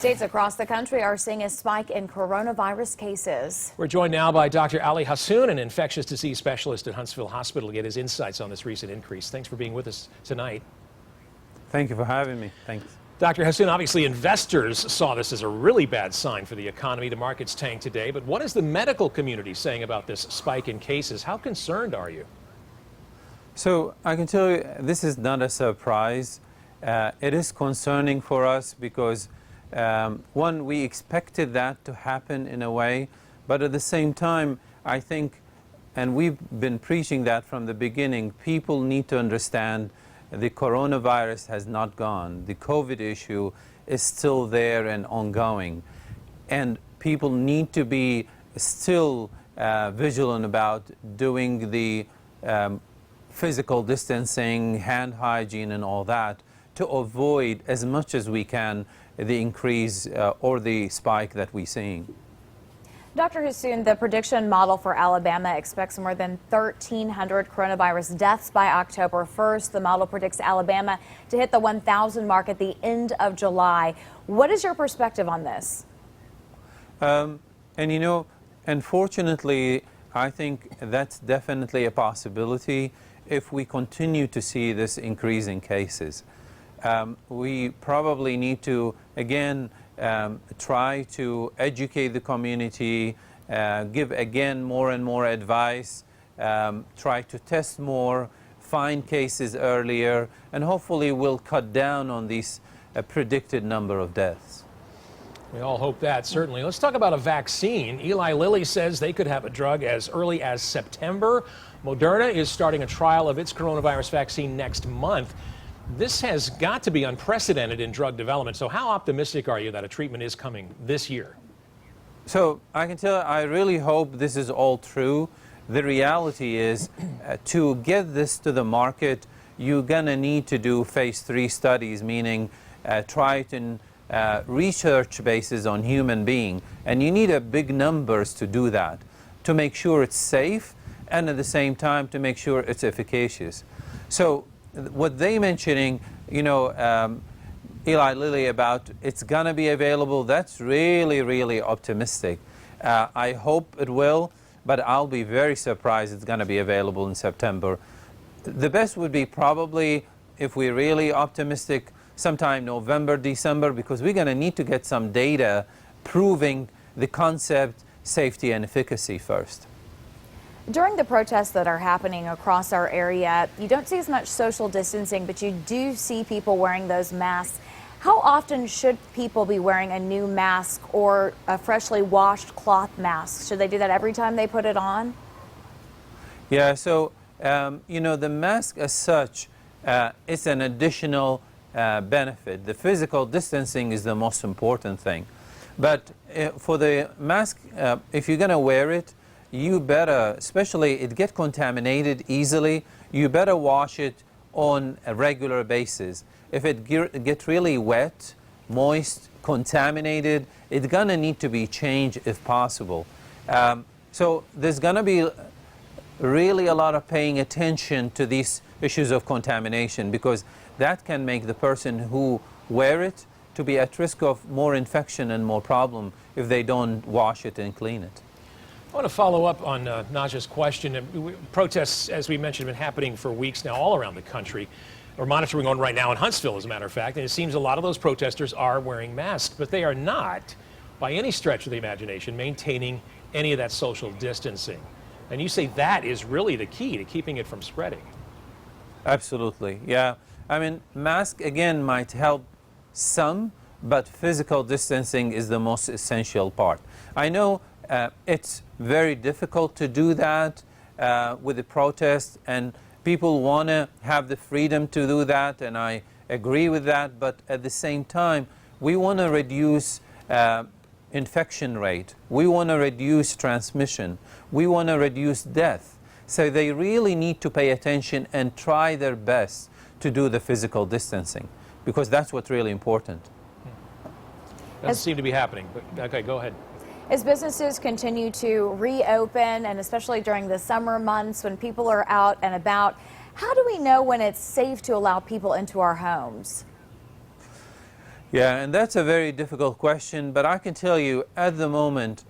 States across the country are seeing a spike in coronavirus cases. We're joined now by Dr. Ali Hassoun, an infectious disease specialist at Huntsville Hospital, to get his insights on this recent increase. Thanks for being with us tonight. Thank you for having me. Thanks. Dr. Hassoun, obviously investors saw this as a really bad sign for the economy. The market's tanked today, but what is the medical community saying about this spike in cases? How concerned are you? So I can tell you this is not a surprise. It is concerning for us because one, we expected that to happen in a way, but at the same time, I think, and we've been preaching that from the beginning, people need to understand the coronavirus has not gone. The COVID issue is still there and ongoing. And people need to be still vigilant about doing the physical distancing, hand hygiene and all that to avoid as much as we can the increase or the spike that we're seeing. Dr. Hassoun, the prediction model for Alabama expects more than 1,300 coronavirus deaths by October 1st. The model predicts Alabama to hit the 1,000 mark at the end of July. What is your perspective on this? And you know, unfortunately, I think that's definitely a possibility if we continue to see this increase in cases. We probably need to, again, try to educate the community, give again more and more advice, try to test more, find cases earlier, and hopefully we'll cut down on these predicted number of deaths. We all hope that, certainly. Let's talk about a vaccine. Eli Lilly says they could have a drug as early as September. Moderna is starting a trial of its coronavirus vaccine next month. This has got to be unprecedented in drug development. So how optimistic are you that a treatment is coming this year? So I can tell you, I really hope this is all true. The reality is to get this to the market, you're going to need to do phase 3 studies, meaning try it in research basis on human being. And you need a big numbers to do that, to make sure it's safe and at the same time to make sure it's efficacious. So what they mentioning, you know, Eli Lilly about it's going to be available, that's really, really optimistic. I hope it will, but I'll be very surprised it's going to be available in September. The best would be probably, if we're really optimistic, sometime November, December, because we're going to need to get some data proving the concept, safety, and efficacy first. During the protests that are happening across our area, you don't see as much social distancing, but you do see people wearing those masks. How often should people be wearing a new mask or a freshly washed cloth mask? Should they do that every time they put it on? Yeah, so, you know, the mask as such, it's an additional benefit. The physical distancing is the most important thing. But for the mask, if you're going to wear it, you better, especially it gets contaminated easily, you better wash it on a regular basis. If it gets really wet, moist, contaminated, it's gonna need to be changed if possible. So there's gonna be really a lot of paying attention to these issues of contamination, because that can make the person who wear it to be at risk of more infection and more problem if they don't wash it and clean it. I want to follow up on Naja's question. Protests, as we mentioned, have been happening for weeks now all around the country. We're monitoring one right now in Huntsville, as a matter of fact, and it seems a lot of those protesters are wearing masks, but they are not, by any stretch of the imagination, maintaining any of that social distancing. And you say that is really the key to keeping it from spreading. Absolutely, yeah. I mean, mask, again, might help some, but physical distancing is the most essential part. I know it's very difficult to do that with the protests, and people want to have the freedom to do that, and I agree with that, but at the same time, we want to reduce infection rate. We want to reduce transmission. We want to reduce death. So they really need to pay attention and try their best to do the physical distancing, because that's what's really important. Doesn't seem to be happening, but okay, go ahead. As businesses continue to reopen, and especially during the summer months when people are out and about, how do we know when it's safe to allow people into our homes? Yeah, and that's a very difficult question, but I can tell you at the moment,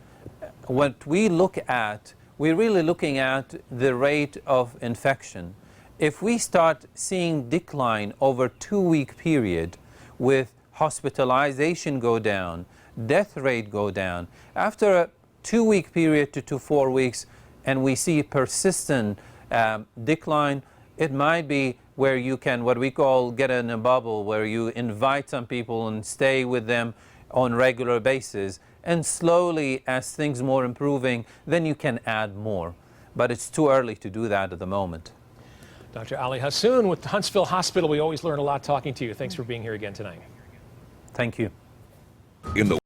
what we look at, we're really looking at the rate of infection. If we start seeing decline over a 2-week period with hospitalization go down, death rate go down, after a 2-week period to 4 weeks, and we see persistent decline, it might be where you can, what we call, get in a bubble, where you invite some people and stay with them on regular basis, and slowly, as things more improving, then you can add more. But it's too early to do that at the moment. Dr. Ali Hassoun with Huntsville Hospital. We always learn a lot talking to you. Thanks for being here again tonight. Thank you. In the